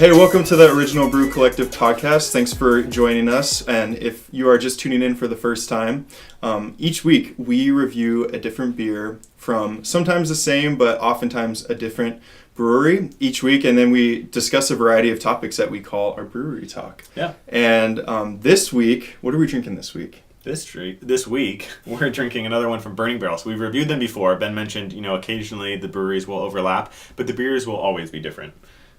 Hey, welcome to the Original Brew Collective podcast. Thanks for joining us. And if you are just tuning in for the first time, each week we review a different beer from sometimes the same, but oftentimes a different brewery each week. And then we discuss a variety of topics that we call our brewery talk. Yeah. And this week, what are we drinking this week? This week, we're drinking another one from Burning Barrel. So we've reviewed them before. Ben mentioned, occasionally the breweries will overlap, but the beers will always be different.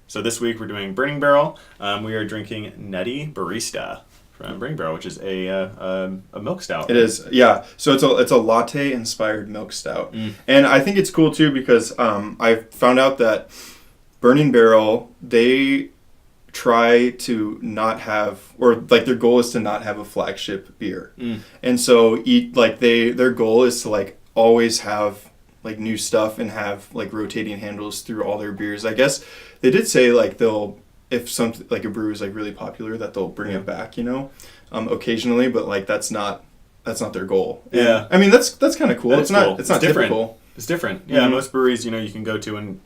So this week we're doing Burning Barrel. We are drinking Nutty Beerista from Burning Barrel, which is a milk stout. It is, yeah. So it's a latte inspired milk stout, and I think it's cool too because I found out that Burning Barrel, they try to not have, or like their goal is to not have a flagship beer, and so their goal is to like always have like new stuff and have like rotating handles through all their beers. I guess they did say like if something like a brew is like really popular that they'll bring it back, occasionally, but like that's not their goal. Yeah. And, I mean that's kind of cool. It's not different. typical. It's different. Yeah, most breweries, you can go to and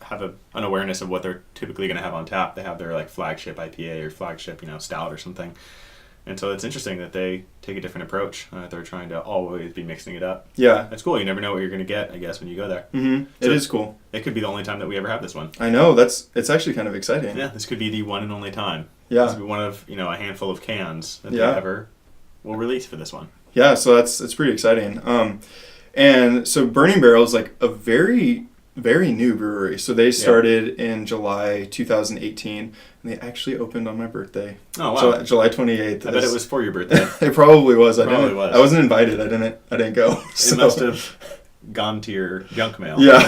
have an awareness of what they're typically going to have on tap. They have their like flagship IPA or flagship, stout or something. And so it's interesting that they take a different approach. They're trying to always be mixing it up. Yeah. It's cool. You never know what you're going to get, I guess, when you go there. Mm-hmm. So it is cool. It could be the only time that we ever have this one. I know. It's actually kind of exciting. Yeah, this could be the one and only time. Yeah. This could be one of, a handful of cans that they ever will release for this one. Yeah, so it's pretty exciting. And so Burning Barrel is like a very, very new brewery. So they started in July 2018, and they actually opened on my birthday. Oh wow! July 28th. I bet it was for your birthday. It probably was. I wasn't invited. I didn't go. So. It must have gone to your junk mail. Yeah,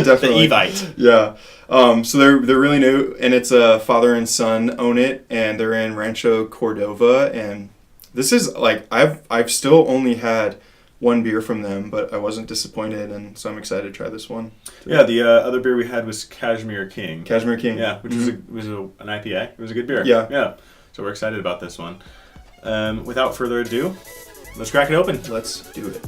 definitely. The Evite. Yeah. So they're really new, and it's a father and son own it, and they're in Rancho Cordova, and this is like I've still only had one beer from them, but I wasn't disappointed, and so I'm excited to try this one. Yeah, the other beer we had was Cashmere King. Cashmere King. Yeah, which was an IPA. It was a good beer. Yeah. Yeah. So we're excited about this one. Without further ado, let's crack it open. Let's do it.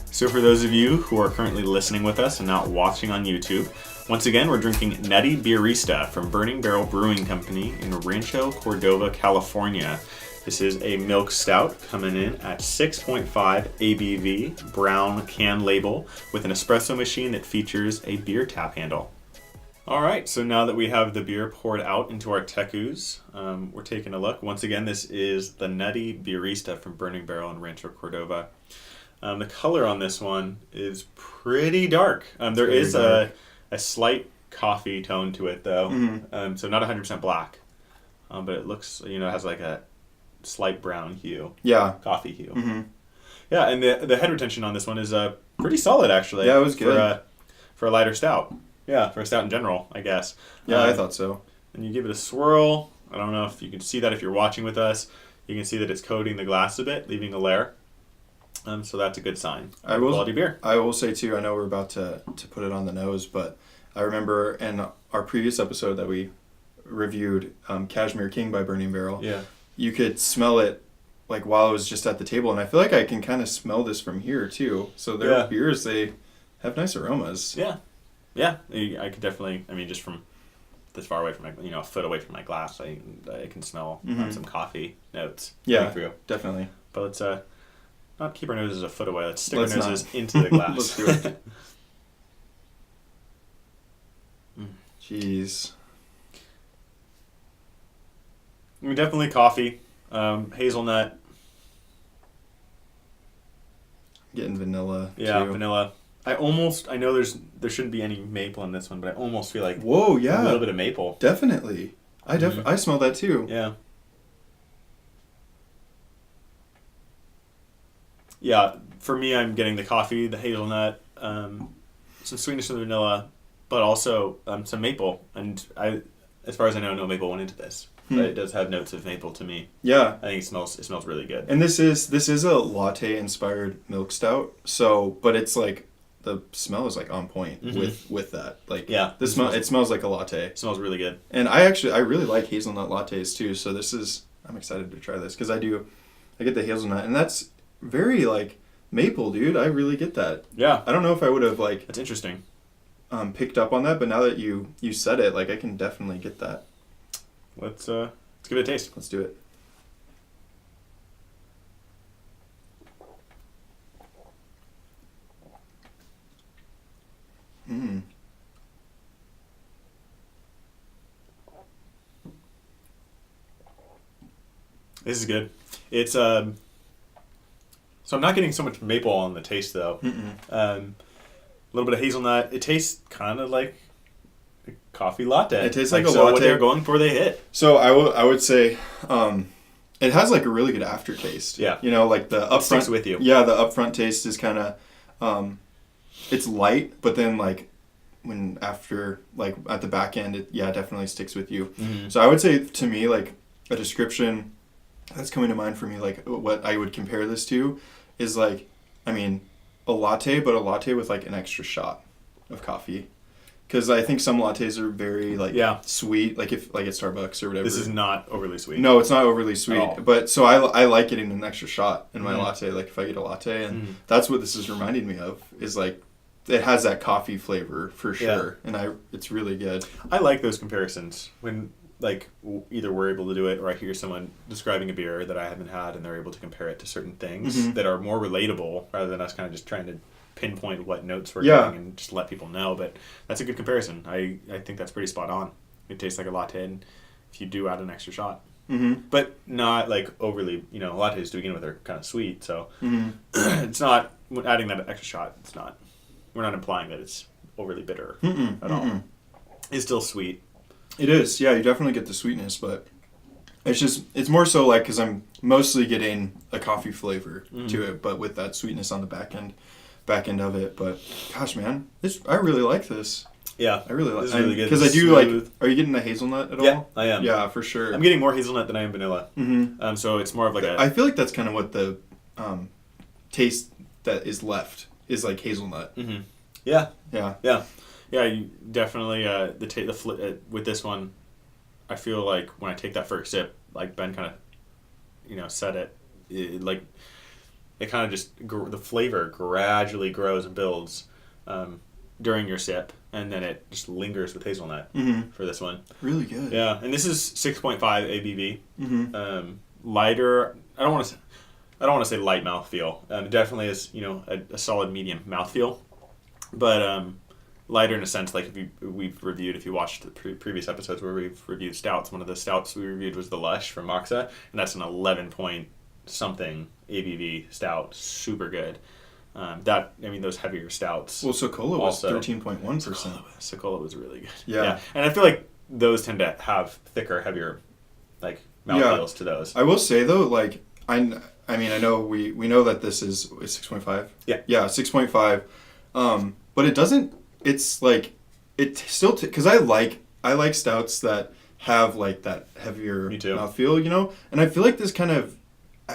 So for those of you who are currently listening with us and not watching on YouTube, once again, we're drinking Nutty Beerista from Burning Barrel Brewing Company in Rancho Cordova, California. This is a milk stout coming in at 6.5 ABV, brown can label, with an espresso machine that features a beer tap handle. All right, so now that we have the beer poured out into our Tecus, we're taking a look. Once again, this is the Nutty Beerista from Burning Barrel in Rancho Cordova. The color on this one is pretty dark. There is a slight coffee tone to it, though, so not 100% black, but it looks, it has like a slight brown hue. Yeah. Coffee hue. Mm-hmm. Yeah, and the head retention on this one is pretty solid, actually. Yeah, it was good. For a lighter stout. Yeah, for a stout in general, I guess. Yeah, I thought so. And you give it a swirl. I don't know if you can see that if you're watching with us. You can see that it's coating the glass a bit, leaving a layer. So that's a good sign. Quality beer. I will say, too, I know we're about to put it on the nose, but I remember in our previous episode that we reviewed Cashmere King by Burning Barrel. Yeah. You could smell it like while I was just at the table, and I feel like I can kind of smell this from here too. So their beers, they have nice aromas. Yeah, yeah. I could definitely. I mean, just from this far away from a foot away from my glass, I can smell some coffee notes. Yeah, definitely. But let's not keep our noses a foot away. Let's stick our noses into the glass. Let's do it. Jeez. I mean, definitely coffee, hazelnut. Getting vanilla. Yeah, too. vanilla. I know there shouldn't be any maple in this one, but I almost feel like whoa, yeah, a little bit of maple. Definitely. I smell that too. Yeah. Yeah, for me, I'm getting the coffee, the hazelnut, some sweetness from the vanilla, but also some maple. And as far as I know, no maple went into this. But it does have notes of maple to me. Yeah. I think it smells really good. And this is a latte-inspired milk stout. So, but it's like, the smell is like on point with that. Like, yeah, it smells like a latte. It smells really good. And I really like hazelnut lattes too. So I'm excited to try this because I get the hazelnut, and that's very like maple, dude. I really get that. Yeah. I don't know if I would have like. That's interesting. Picked up on that, but now that you said it, like I can definitely get that. let's give it a taste. Let's do it. This is good. It's so I'm not getting so much maple on the taste though. A little bit of hazelnut. It tastes kind of like a coffee latte. It tastes like a so latte. What they're going for, they hit. So I would say it has like a really good aftertaste. Yeah. You know, like the upfront. It sticks with you. Yeah, the upfront taste is kind of it's light, but then like when after like at the back end, it definitely sticks with you. So I would say to me like a description that's coming to mind for me, like what I would compare this to is like, I mean, a latte, but a latte with like an extra shot of coffee. Because I think some lattes are very like sweet, like if like at Starbucks or whatever. This is not overly sweet. No, it's not overly sweet. Oh. But so I like getting an extra shot in my latte, like if I get a latte, and that's what this is reminding me of. Is like it has that coffee flavor for sure, and it's really good. I like those comparisons when like either we're able to do it or I hear someone describing a beer that I haven't had and they're able to compare it to certain things that are more relatable rather than us kind of just trying to pinpoint what notes we're getting and just let people know. But that's a good comparison. I think that's pretty spot on. It tastes like a latte, and if you do add an extra shot, but not like overly. You know, lattes to begin with are kind of sweet, so it's not adding that extra shot. It's not. We're not implying that it's overly bitter at all. It's still sweet. It is, yeah. You definitely get the sweetness, but it's more so like because I'm mostly getting a coffee flavor to it, but with that sweetness on the back end of it. But gosh, man, I really like this. Yeah, I really like this. Is really good because I do like. Are you getting the hazelnut at all? Yeah, I am. Yeah, for sure. I'm getting more hazelnut than I am vanilla. So it's more of like I feel like that's kind of what the taste that is left is like hazelnut. Yeah. Yeah. Yeah. Yeah, you definitely with this one, I feel like when I take that first sip, like Ben kind of, said it like it kind of just the flavor gradually grows and builds during your sip, and then it just lingers with hazelnut for this one. Really good. Yeah, and this is 6.5 ABV. Lighter. I don't want to say light mouthfeel. It definitely is a solid medium mouthfeel, but lighter in a sense, like if you watched the previous episodes where we've reviewed stouts, one of the stouts we reviewed was the Lush from Moxa, and that's an 11 point something ABV stout, super good. Those heavier stouts. Well, Sokola was 13.1%. Sokola was really good. Yeah, and I feel like those tend to have thicker, heavier, like mouthfeels to those. I will say though, like I know we know that this is 6.5. Yeah, 6.5. But it doesn't. It's like it still because I like stouts that have like that heavier mouthfeel, and I feel like this kind of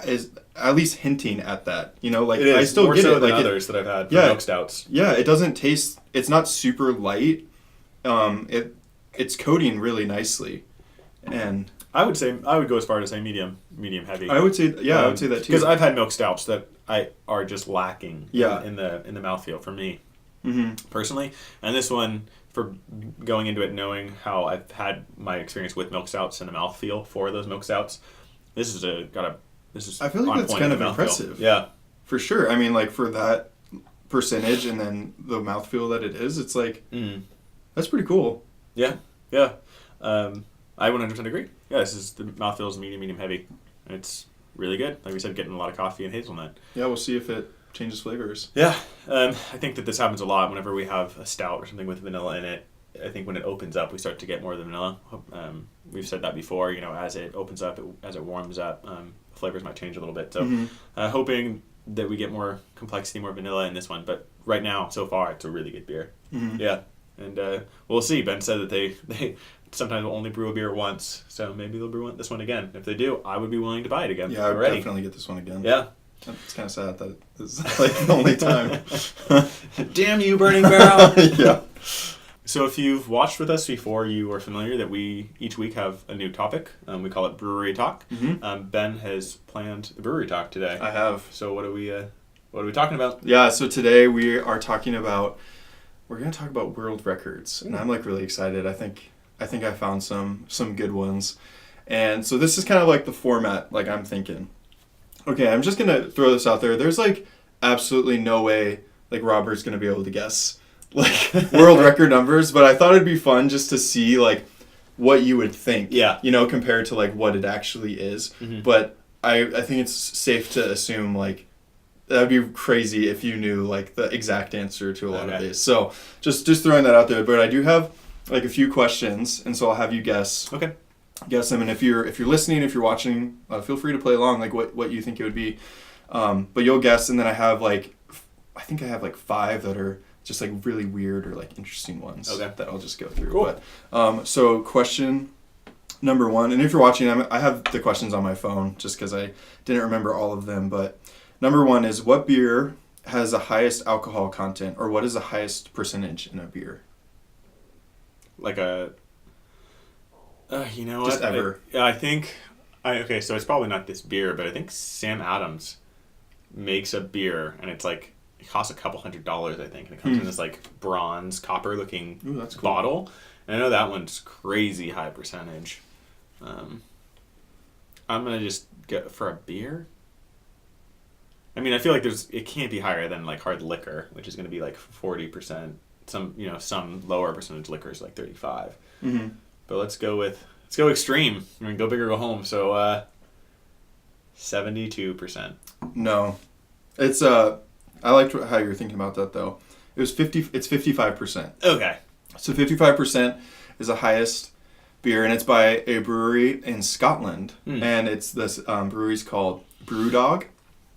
is at least hinting at that, like it is, I still more get so it than like others that I've had from milk stouts. Yeah, it doesn't taste. It's not super light. It's coating really nicely, and I would go as far to say medium heavy. I would say I would say that too because I've had milk stouts that are just lacking in the mouthfeel for me. Personally, and this one, for going into it knowing how I've had my experience with milk stouts and the mouthfeel for those milk stouts, this is I feel like that's kind of impressive. Yeah, for sure. I mean, like for that percentage and then the mouthfeel that it is, it's like that's pretty cool. Yeah. I 100% agree. Yeah, the mouthfeel is medium heavy. And it's really good. Like we said, getting a lot of coffee and hazelnut. Yeah, we'll see if it changes flavors. Yeah, I think that this happens a lot whenever we have a stout or something with vanilla in it. I think when it opens up, we start to get more of the vanilla. We've said that before. As it opens up, as it warms up, flavors might change a little bit. So, hoping that we get more complexity, more vanilla in this one. But right now, so far, it's a really good beer. Yeah, and we'll see. Ben said that they sometimes will only brew a beer once, so maybe they'll brew this one again. If they do, I would be willing to buy it again. Yeah, I would definitely get this one again. Yeah. It's kind of sad that it's like the only time. Damn you, Burning Barrel! Yeah. So if you've watched with us before, you are familiar that we each week have a new topic. We call it Brewery Talk. Ben has planned the Brewery Talk today. I have. So what are we talking about? Yeah. So today we're going to talk about world records, and I'm like really excited. I think I think I found some good ones. And so this is kind of like the format, like I'm thinking. Okay, I'm just going to throw this out there. There's like absolutely no way like Robert's going to be able to guess like world record numbers, but I thought it'd be fun just to see like what you would think, you know, compared to like what it actually is. Mm-hmm. But I think it's safe to assume like that'd be crazy if you knew like the exact answer to a lot of these. So just throwing that out there. But I do have like a few questions, and so I'll have you guess. Okay. Guess them, and if you're listening, if you're watching, feel free to play along, like what you think it would be. But you'll guess, and then I think I have like 5 that are just like really weird or like interesting ones. Okay. That I'll just go through. Cool. But so question number 1, and if you're watching, I have the questions on my phone just because I didn't remember all of them. But number 1 is, what beer has the highest alcohol content, or what is the highest percentage in a beer? Like a. You know just what? Ever. I think. Okay, so it's probably not this beer, but I think Sam Adams makes a beer, and it's like it costs a couple $100, I think, and it comes in this like bronze, copper-looking that's cool. bottle. And I know that one's crazy high percentage. I'm gonna just get for a beer. I mean, I feel like it can't be higher than like hard liquor, which is gonna be like 40%. Some lower percentage liquors like 35. Mm-hmm. But let's go extreme. I mean, go big or go home. So 72%. No, it's I liked how you were thinking about that though. It's 55%. Okay. So 55% is the highest beer, and it's by a brewery in Scotland, and it's this brewery's called Brewdog,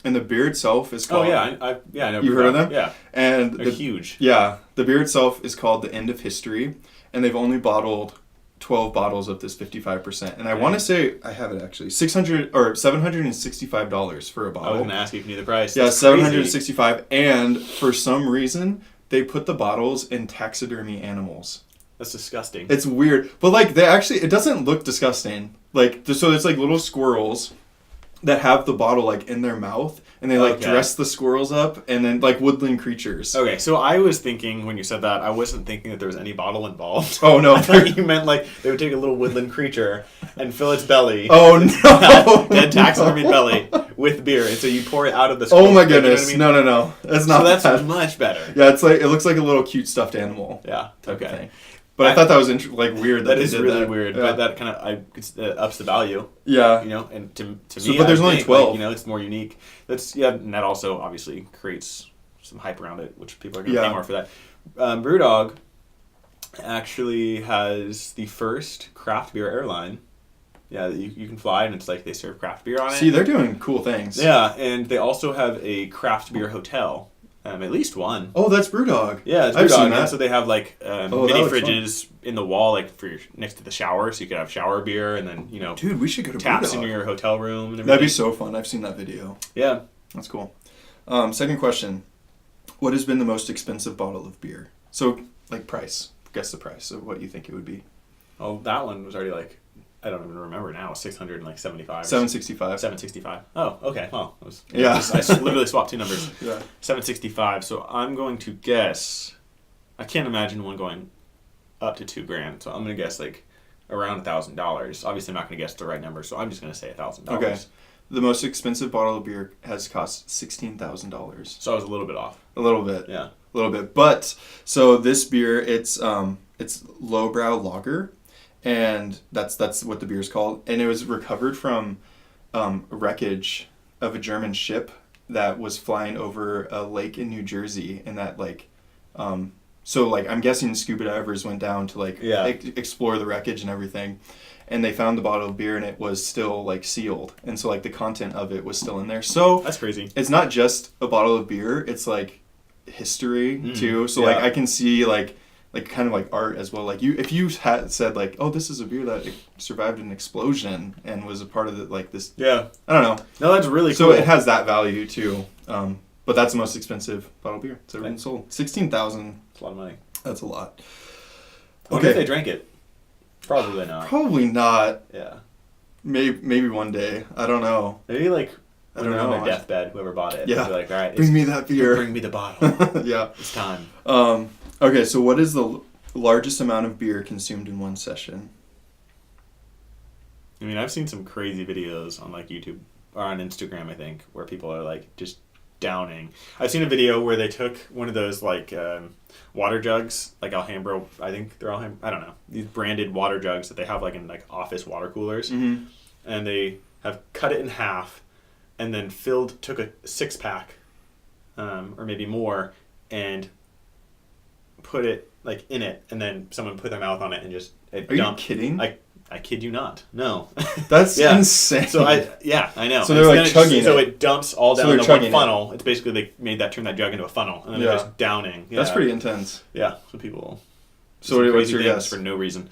and the beer itself is called. Oh yeah, I know. You've heard of them? Yeah. And they're huge. Yeah, the beer itself is called The End of History, and they've only bottled 12 bottles of this 55%, and I want to say I have it actually $765 for a bottle. I was gonna ask you if you knew the price. Yeah, That's $765, and for some reason they put the bottles in taxidermy animals. That's disgusting. It's weird, but like it doesn't look disgusting. Like so, it's like little squirrels that have the bottle like in their mouth, and they like dress the squirrels up, and then like woodland creatures. Okay, so I was thinking when you said that, I wasn't thinking that there was any bottle involved. Oh no, I thought you meant like they would take a little woodland creature and fill its belly. Oh no, dead taxidermy belly with beer, and so you pour it out of the. Oh my goodness, you know what I mean? No, that's not. So that's much better. Yeah, it looks like a little cute stuffed animal. Yeah. Okay. But I thought that was weird. That is really weird, but that kind of ups the value. Yeah, you know, and to me, but there's only 12. Like, you know, it's more unique. And that also obviously creates some hype around it, which people are going to pay more for that. Brewdog actually has the first craft beer airline. Yeah, that you can fly, and it's like they serve craft beer on it. See, they're doing cool things. Yeah, and they also have a craft beer hotel. At least one. Oh, that's Brewdog. Yeah, it's I've Brewdog. seen that. So they have like mini fridges in the wall, like for next to the shower, so you could have shower beer, and then dude, we should go to taps Brewdog. in your hotel room. And everything. That'd be so fun. I've seen that video. Yeah, that's cool. Second question: what has been the most expensive bottle of beer? So, like price. Guess the price of what you think it would be. Oh, that one was already like. I don't even remember now. $675. $765. Oh, okay. Well, I literally swapped 2 numbers. Yeah. $765. So I'm going to guess. I can't imagine one going up to $2,000. So I'm going to guess like around $1,000. Obviously, I'm not going to guess the right number. So I'm just going to say $1,000. Okay. The most expensive bottle of beer has cost $16,000. So I was a little bit off. A little bit. Yeah. A little bit. But so this beer, it's lowbrow lager. And that's what the beer is called. And it was recovered from wreckage of a German ship that was flying over a lake in New Jersey. And that so I'm guessing scuba divers went down to explore the wreckage and everything. And they found the bottle of beer, and it was still sealed. And so the content of it was still in there. So that's crazy. It's not just a bottle of beer. It's history too. So I can see kind of art as well. If you had said oh, this is a beer that survived an explosion and was a part of this. Yeah. I don't know. No, that's really cool. So it has that value too. But that's the most expensive bottle of beer it's ever been sold. $16,000. That's a lot of money. That's a lot. I wonder if they drank it. Probably not. Probably not. Yeah. Maybe one day. I don't know. Maybe I don't know. On their deathbed, whoever bought it. Yeah. They're like, all right, bring me that beer. Bring me the bottle. Yeah. It's time. Okay, so what is the largest amount of beer consumed in one session? I mean, I've seen some crazy videos on like YouTube or on Instagram, I think, where people are like just downing. I've seen a video where they took one of those like water jugs, like Alhambra. I think they're Alhambra. I don't know, these branded water jugs that they have like in like office water coolers, Mm-hmm. and they have cut it in half, and then took a 6-pack, or maybe more, and put it like in it, and then someone put their mouth on it and just Are you kidding? I kid you not. No. That's Yeah. insane. So I know. So they're like chugging So it. it dumps all So down they're the one chugging funnel. It's basically they made that jug into a funnel, and then they're just downing. Yeah. That's pretty intense. Yeah. So people. So do what's crazy your things guess? for no reason?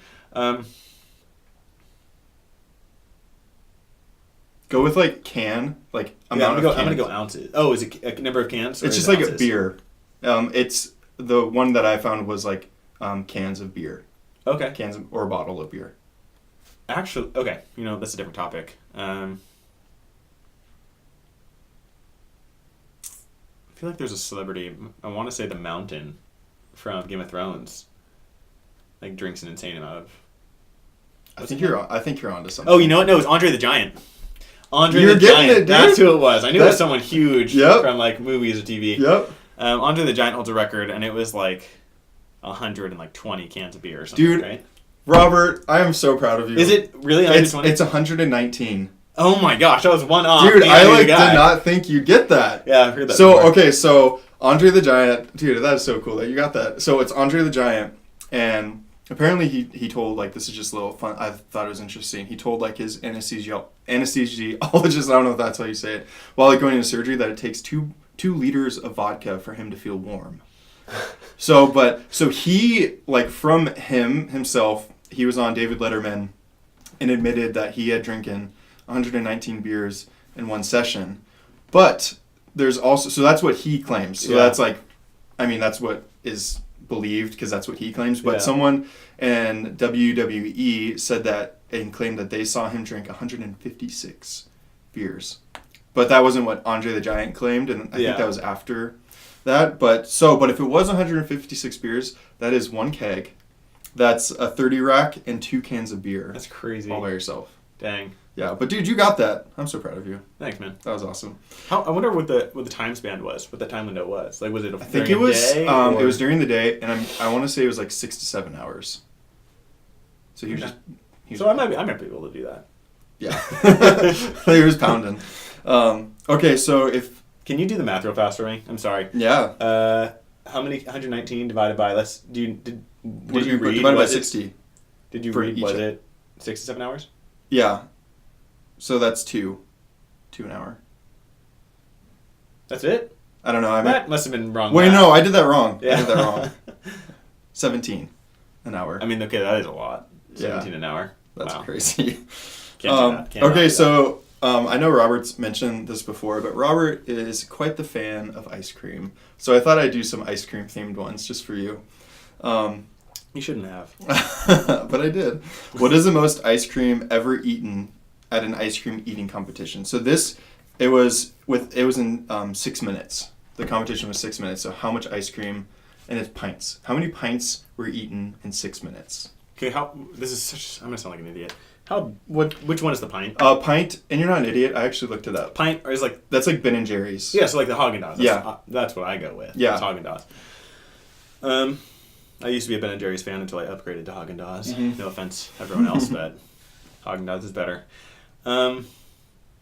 Go with like can, like I'm amount gonna of cans. go ounces. Oh, is it a number of cans? Or It's is just it like ounces? a beer. It's the one that I found was like cans of beer, Okay. or a bottle of beer. Actually, okay. That's a different topic. I feel like there's a celebrity. I want to say the Mountain from Game of Thrones. Like drinks an insane amount of. I think you're onto something. Oh, you know what? No, it was Andre the Giant. Andre You're the getting Giant. it, dude. That's who it was. I knew it was someone huge Yep. from like movies or TV. Yep. Andre the Giant holds a record, and it was like 120 cans of beer or something. Dude, right? Robert, I am so proud of you. Is it really 120? It's 119. Oh my gosh, that was one off. Dude, I Damn, did guy. not think you'd get that. Yeah, I've heard that. So before. okay, so Andre the Giant, dude, that is so cool that you got that. So it's Andre the Giant, and apparently he told, like, this is just a little fun. I thought it was interesting. He told like his anesthesiologist, I don't know if that's how you say it, while like going into surgery, that it takes two liters of vodka for him to feel warm. So he, like, from himself, he was on David Letterman and admitted that he had drinking 119 beers in one session. But there's also, so that's what he claims. So that's like, I mean, that's what is believed because that's what he claims. But someone in WWE said that and claimed that they saw him drink 156 beers. But that wasn't what Andre the Giant claimed, and I think that was after that. But if it was 156 beers, that is one keg. That's a 30 rack and 2 cans of beer. That's crazy. All by yourself. Dang. Yeah, but dude, you got that. I'm so proud of you. Thanks, man. That was awesome. I wonder what the time span was, what the time window was. Like, was it? I think it was. It was during the day, and I want to say it was like 6 to 7 hours. So he was I might be able to do that. Yeah. He was pounding. Okay, so if can you do the math real fast for me? I'm sorry. Yeah. How many 119 divided by? Did you read? Divided by 60. Did you read? Was it 6 to 7 hours? Yeah. So that's 2 an hour. That's it? I don't know. That must have been wrong. Wait, no, I did that wrong. Yeah. I did that wrong. 17 an hour. I mean, okay, that is a lot. 17 an hour. That's wow. crazy. Can't do that. Okay, so I know Robert's mentioned this before, but Robert is quite the fan of ice cream. So I thought I'd do some ice cream themed ones just for you. You shouldn't have. But I did. What is the most ice cream ever eaten at an ice cream eating competition? So it was in 6 minutes. The competition was 6 minutes. So how much ice cream, and it's pints. How many pints were eaten in 6 minutes? Okay, I'm gonna sound like an idiot. Which one is the pint? Pint, and you're not an idiot. I actually looked it up. Pint, or is like that's like Ben and Jerry's. Yeah, so like the Haagen-Dazs. Yeah, that's what I go with. Yeah, Haagen-Dazs. I used to be a Ben and Jerry's fan until I upgraded to Haagen-Dazs. Mm-hmm. No offense, everyone else, but Haagen-Dazs is better.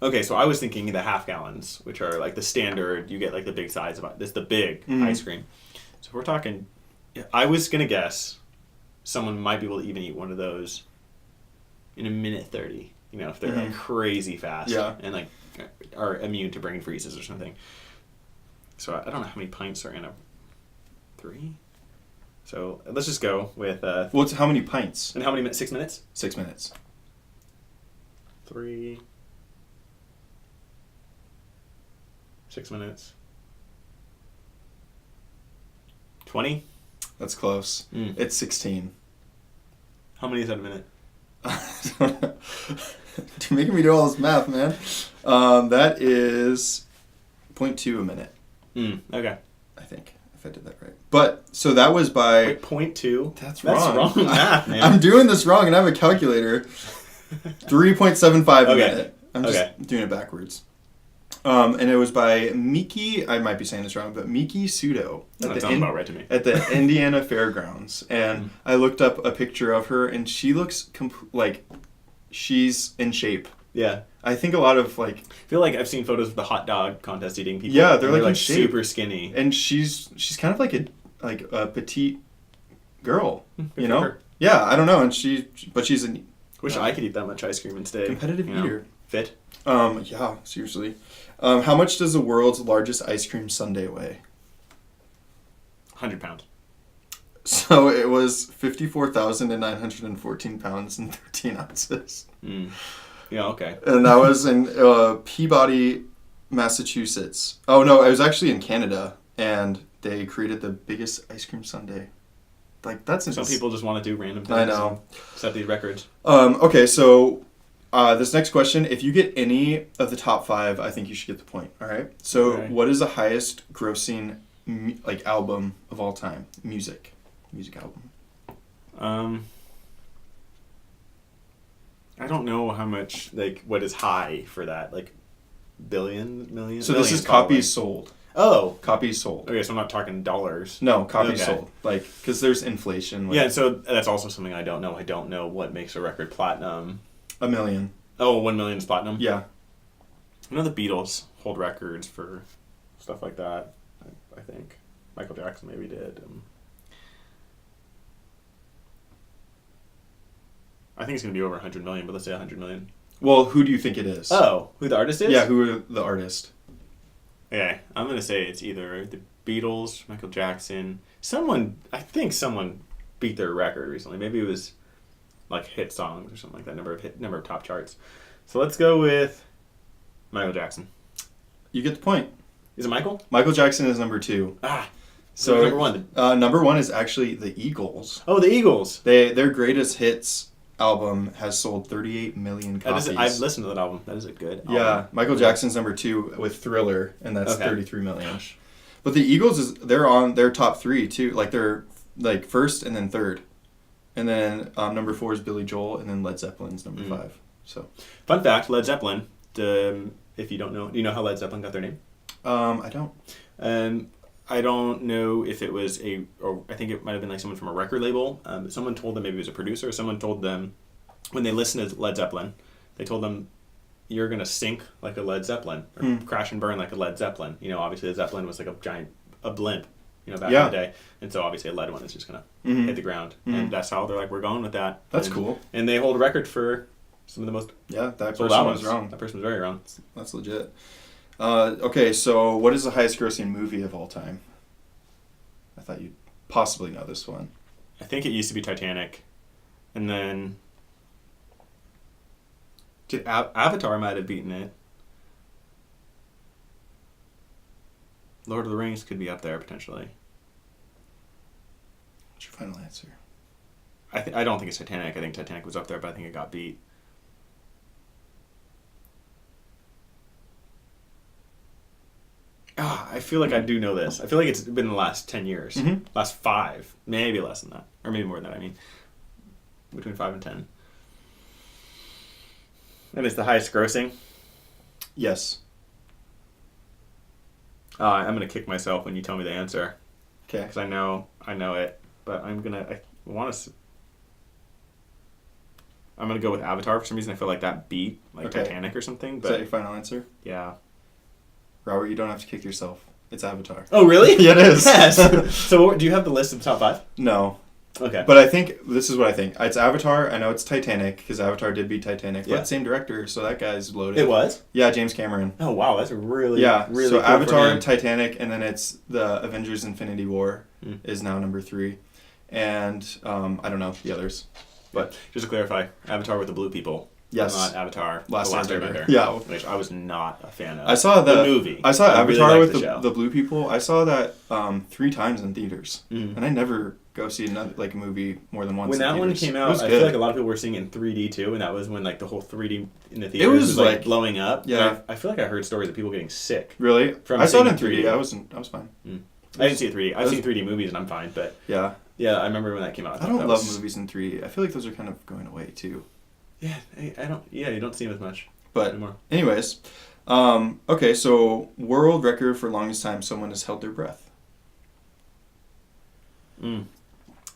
Okay, so I was thinking the half gallons, which are like the standard. You get like the big size of this, the big ice cream. So if we're talking, I was gonna guess someone might be able to even eat one of those in a minute 30. You know, if they're like crazy fast, and like are immune to brain freezes or something. So I don't know how many pints are in a 3. So let's just go with. Well, how many pints? And how many minutes? 6 minutes. 6 minutes. 3. 6 minutes. 20. That's close. It's 16. How many is that a minute? You're making me do all this math, man. That is 0.2 a minute. Okay. I think, if I did that right. But, so that was by... Wait, 0.2? That's wrong. That's wrong math, man. I'm doing this wrong, and I have a calculator. 3.75 a minute. I'm just doing it backwards. And it was by Miki, I might be saying this wrong, but Miki Sudo. That sounds about right to me. At the Indiana Fairgrounds. And I looked up a picture of her, and she looks like she's in shape. Yeah. I think a lot of like... I feel like I've seen photos of the hot dog contest eating people. Yeah, they're like super skinny. And she's kind of like a petite girl, you know? Her. Yeah, I don't know. And but she's a... Wish I could eat that much ice cream and stay... Competitive eater. Fit. Yeah, seriously. How much does the world's largest ice cream sundae weigh? 100 pounds. So it was 54,914 pounds and 13 ounces. Yeah, okay. And that was in Peabody, Massachusetts. Oh, no, it was actually in Canada. And they created the biggest ice cream sundae. Like, that's... Some people just want to do random things. I know. Set these records. Okay, so... this next question, if you get any of the top 5, I think you should get the point. All right. So, What is the highest grossing album of all time? Music album. I don't know how much what is high for that, billion, million. So this is copies sold. Oh, copies sold. Okay, so I'm not talking dollars. No, copies sold. Because there's inflation. Yeah, so that's also something I don't know. I don't know what makes a record platinum. 1 million. Oh, 1 million is platinum? Yeah. I know the Beatles hold records for stuff like that, I think. Michael Jackson maybe did. I think it's going to be over 100 million, but let's say 100 million. Well, who do you think it is? Oh, who the artist is? Yeah, who are the artist? Okay, I'm going to say it's either the Beatles, Michael Jackson. I think someone beat their record recently. Maybe it was... hit songs or something like that, number of top charts. So let's go with Michael Jackson. You get the point. Is it Michael? Michael Jackson is number 2. So number 1. Number 1 is actually the Eagles. Oh, the Eagles. Their greatest hits album has sold 38 million copies. I've listened to that album. That is a good album. Yeah, Michael Jackson's number 2 with Thriller, and that's 33 million. But the Eagles they're on their top 3 too. They're first and then third. And then number 4 is Billy Joel, and then Led Zeppelin's number 5. So, fun fact: Led Zeppelin. If you don't know, do you know how Led Zeppelin got their name? I don't. I don't know if it was or I think it might have been someone from a record label. Someone told them, maybe it was a producer. Someone told them when they listened to Led Zeppelin, they told them, "You're gonna sink like a Led Zeppelin, or crash and burn like a Led Zeppelin." Obviously, Led Zeppelin was like a blimp. Back in the day. And so obviously a lead one is just going to hit the ground. And that's how they're we're going with that. That's cool. And they hold a record for some of the most that person was wrong. That person was very wrong. That's legit. Okay, so what is the highest grossing movie of all time? I thought you'd possibly know this one. I think it used to be Titanic. And then... Avatar might have beaten it. Lord of the Rings could be up there, potentially. What's your final answer? I don't think it's Titanic. I think Titanic was up there, but I think it got beat. I feel like I do know this. I feel like it's been the last 10 years. Last 5. Maybe less than that. Or maybe more than that, between 5 and 10. And it's the highest grossing? Yes. I'm going to kick myself when you tell me the answer. Okay. Because I know it, but I'm going to go with Avatar for some reason. I feel like that beat Titanic or something. But is that your final answer? Yeah. Robert, you don't have to kick yourself. It's Avatar. Oh, really? Yeah, it is. Yes. So do you have the list of the top 5? No. Okay. But I think, this is what I think. It's Avatar. I know it's Titanic, because Avatar did beat Titanic. Yeah. But same director, so that guy's loaded. It was? Yeah, James Cameron. Oh, wow. That's really so cool Avatar, Titanic, and then it's the Avengers Infinity War is now number 3. And I don't know the others. But just to clarify, Avatar with the blue people. Yes. Not Avatar. Last Airbender. Yeah. Which I was not a fan of. I saw the movie. I saw Avatar really with the blue people. I saw that 3 times in theaters. And I never go see another a movie more than once. When that one came out, I feel like a lot of people were seeing it in 3D too, and that was when the whole 3D in the theaters was blowing up. Yeah. I feel like I heard stories of people getting sick. Really? From I saw it in 3D. I was fine. I didn't see it 3D. I've seen 3D movies and I'm fine, but Yeah. yeah, I remember when that came out. I don't love movies in 3D. I feel like those are kind of going away too. Yeah, I don't. Yeah, you don't see them as much. But anymore. Anyways, okay, so world record for longest time someone has held their breath.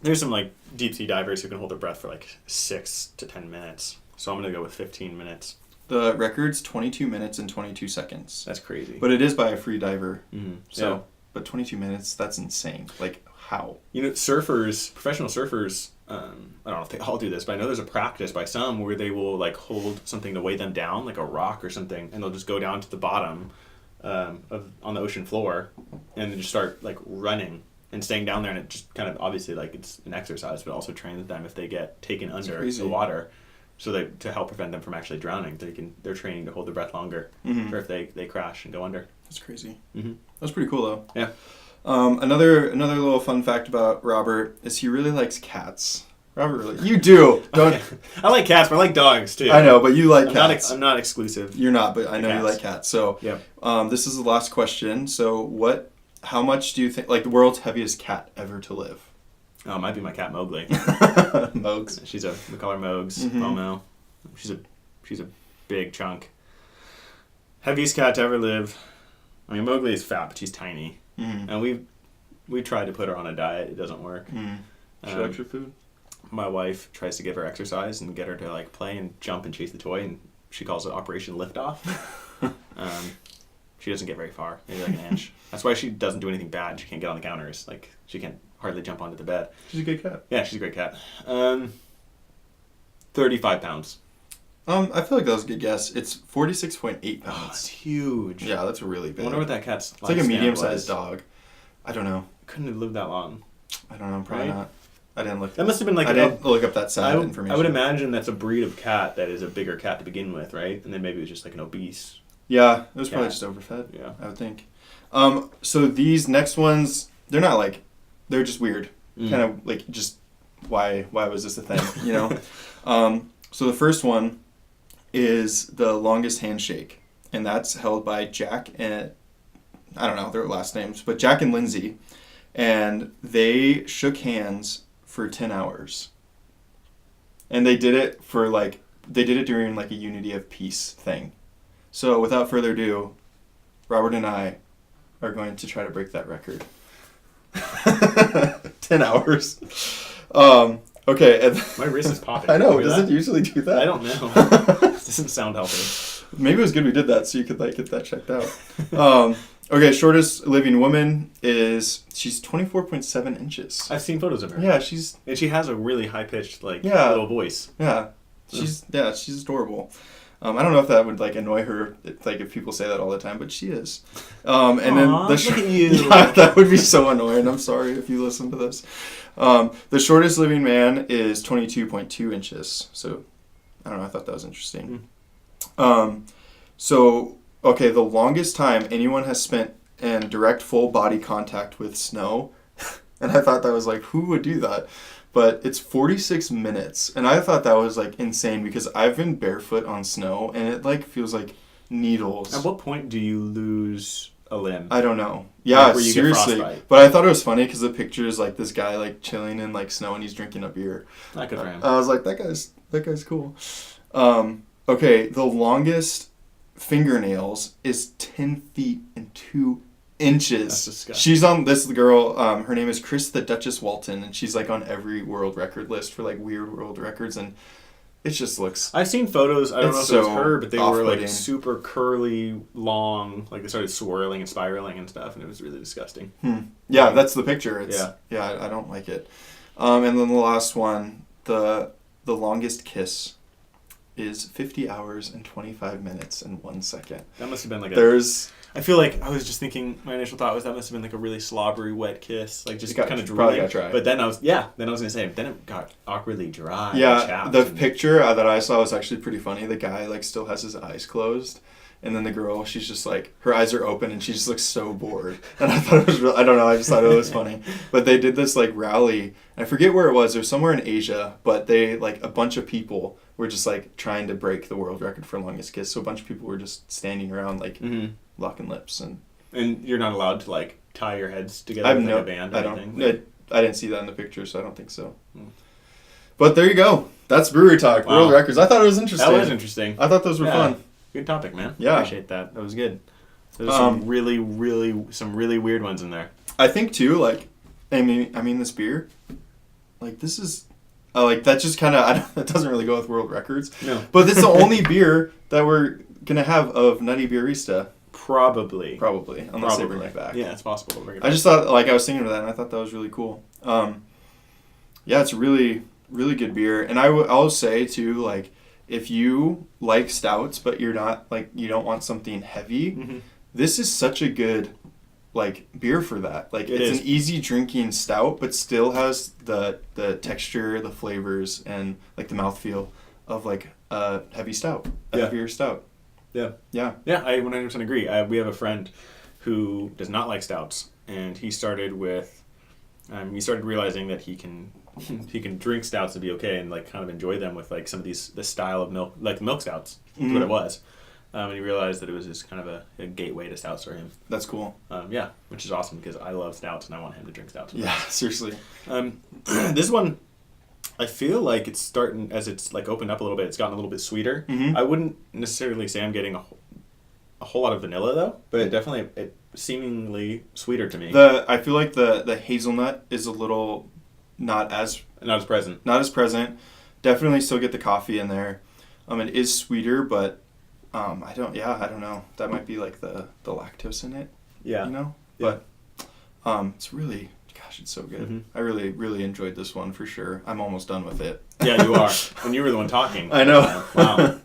There's some like deep sea divers who can hold their breath for like 6 to 10 minutes. So I'm gonna go with 15 minutes. The record's 22 minutes and 22 seconds. That's crazy. But it is by a free diver. Mm-hmm. So, yeah. But 22 minutes, that's insane. Like, how? You know, surfers, professional surfers, I don't know if they all do this, but I know there's a practice by some where they will like hold something to weigh them down, like a rock or something, and they'll just go down to the bottom on the ocean floor and then just start like running and staying down there, and it just kind of obviously like it's an exercise, but also trains them if they get taken under the water. So to help prevent them from actually drowning, they're training to hold their breath longer for if they crash and go under. That's crazy. Mm-hmm. That's pretty cool though. Yeah. Another little fun fact about Robert is he really likes cats. Robert really. You do. Don't. Okay. I like cats, but I like dogs too. I know, but you like cats. I'm not exclusive. You're not, but I know you like cats. So yeah. This is the last question. So how much do you think, like, the world's heaviest cat ever to live? Oh, it might be my cat Mowgli. Mogs. We call her Mogs. Mm-hmm. Momo. She's a big chunk. Heaviest cat to ever live. I mean, Mowgli is fat, but she's tiny. Mm-hmm. And we tried to put her on a diet. It doesn't work. Mm-hmm. She likes her food. My wife tries to give her exercise and get her to like play and jump and chase the toy, and she calls it Operation Liftoff. She doesn't get very far, maybe like an inch. That's why she doesn't do anything bad. She can't get on the counters. Like, she can't hardly jump onto the bed. She's a good cat. Yeah, she's a great cat. 35 pounds. I feel like that was a good guess. It's 46.8 pounds. Oh, it's huge. Yeah, that's really big. I wonder what that cat's It's like a medium-sized dog. I don't know. Couldn't have lived that long. I don't know. Probably not. I didn't look. That must have been like. I didn't look up that side information. I would imagine that's a breed of cat that is a bigger cat to begin with, right? And then maybe it was just like an obese. Yeah, it was probably just overfed. Yeah, I would think. So these next ones, they're not like, they're just weird. Kind of like just why was this a thing? You know. So the first one is the longest handshake, and that's held by Jack and I don't know their last names, but Jack and Lindsay, and they shook hands for 10 hours. And they did it during like a Unity of Peace thing. So without further ado, Robert and I are going to try to break that record. 10 hours. Okay. And my wrist is popping. I know. Does it usually do that? I don't know. It doesn't sound healthy. Maybe it was good we did that so you could like get that checked out. Okay, shortest living woman she's 24.7 inches. I've seen photos of her. Yeah, and she has a really high pitched little voice. Yeah, she's adorable. I don't know if that would like annoy her, if people say that all the time, but she is. And then look at you. Yeah, that would be so annoying. I'm sorry if you listen to this. The shortest living man is 22.2 inches. So I don't know. I thought that was interesting. Okay, the longest time anyone has spent in direct full body contact with snow, and I thought that was like, who would do that? But it's 46 minutes, and I thought that was like insane because I've been barefoot on snow, and it like feels like needles. At what point do you lose a limb? I don't know. Yeah, seriously. But I thought it was funny because the picture is like this guy like chilling in like snow and he's drinking a beer. Not good for him. I was like, that guy's cool. Okay, the longest fingernails is 10 feet and 2 inches. That's disgusting. She's on this girl, her name is Chris the Duchess Walton, and she's like on every world record list for like weird world records, and it just looks... I've seen photos, I don't know if it was her, but they were like super curly, long, like they started swirling and spiraling and stuff, and it was really disgusting. Yeah, that's the picture. Yeah, I don't like it. And then the last one, the longest kiss is 50 hours and 25 minutes and 1 second. That must have been like I feel like I was just thinking, my initial thought was that must have been like a really slobbery, wet kiss. Like just kind of drooling. Probably got dry. But then I was going to say, then it got awkwardly dry. Yeah, the picture that I saw was actually pretty funny. The guy like still has his eyes closed. And then the girl, she's just like, her eyes are open and she just looks so bored. And I thought it was I don't know, I just thought it was funny. But they did this like rally, I forget where it was, it was somewhere in Asia, but they, like a bunch of people were just like trying to break the world record for longest kiss. So a bunch of people were just standing around like locking lips. And you're not allowed to like tie your heads together with like a band or anything? I didn't see that in the picture, so I don't think so. But there you go. That's Brewery Talk, World Records. I thought it was interesting. That was interesting. I thought those were fun. Good topic, man. Yeah. Appreciate that. That was good. There's some really weird ones in there. I think too, like, I mean this beer, like this is, like that just kind of, that doesn't really go with world records. No. But it's the only beer that we're gonna have of Nutty Beerista. Probably, unless they bring it back. Yeah, it's possible to bring it back. I just thought, like, I was thinking of that, and I thought that was really cool. Yeah, it's a really, really good beer, and I'll say too, like, if you like stouts, but you're not, like, you don't want something heavy, this is such a good, like, beer for that. Like, it's an easy drinking stout, but still has the texture, the flavors, and, like, the mouthfeel of, like, a heavy stout, a heavier stout. Yeah. I 100% agree. We have a friend who does not like stouts, and he started realizing that he can drink stouts and be okay, and like kind of enjoy them with like some of the style of milk, like milk stouts. That's what it was. And he realized that it was just kind of a gateway to stouts for him. That's cool. Yeah, which is awesome because I love stouts and I want him to drink stouts. Yeah, seriously. This one, I feel like it's starting, as it's like opened up a little bit, it's gotten a little bit sweeter. I wouldn't necessarily say I'm getting a whole lot of vanilla though, but it seemingly sweeter to me. I feel like the hazelnut is a little not as present. Not as present. Definitely still get the coffee in there. It is sweeter, but I don't know. That might be like the lactose in it. Yeah. You know? Yeah. But it's really, gosh, it's so good. I really, really enjoyed this one for sure. I'm almost done with it. Yeah, you are. And you were the one talking. I know.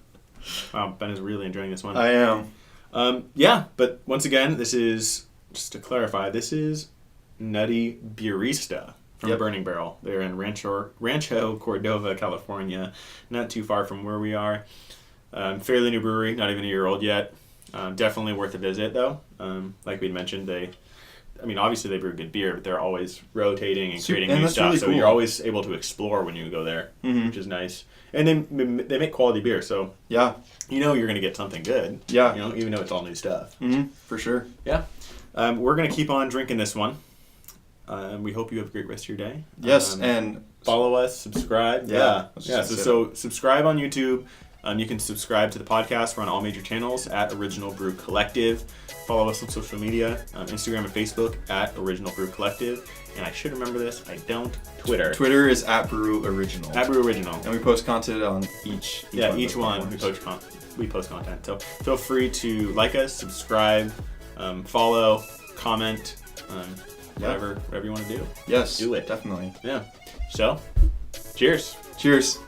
Wow, Ben is really enjoying this one. I am. Yeah, but once again, this is, just to clarify, this is Nutty Beerista from Burning Barrel. They're in Rancho Cordova, California, not too far from where we are. Fairly new brewery, not even a year old yet. Definitely worth a visit, though. Like we'd mentioned, obviously they brew good beer, but they're always rotating and creating new stuff. Really so you're always able to explore when you go there, which is nice. And they make quality beer, so yeah, you know you're going to get something good. Yeah, even though it's all new stuff. For sure. Yeah, we're going to keep on drinking this one. We hope you have a great rest of your day. Yes, and follow us, subscribe. Yeah. So subscribe on YouTube. You can subscribe to the podcast. We're on all major channels at Original Brew Collective. Follow us on social media, Instagram and Facebook at Original Brew Collective. And I should remember this. I don't. Twitter. Twitter is at Brew Original. At Brew Original. And we post content on each one we post content. So feel free to like us, subscribe, follow, comment, whatever you want to do. Yes. Do it. Definitely. Yeah. So, cheers. Cheers.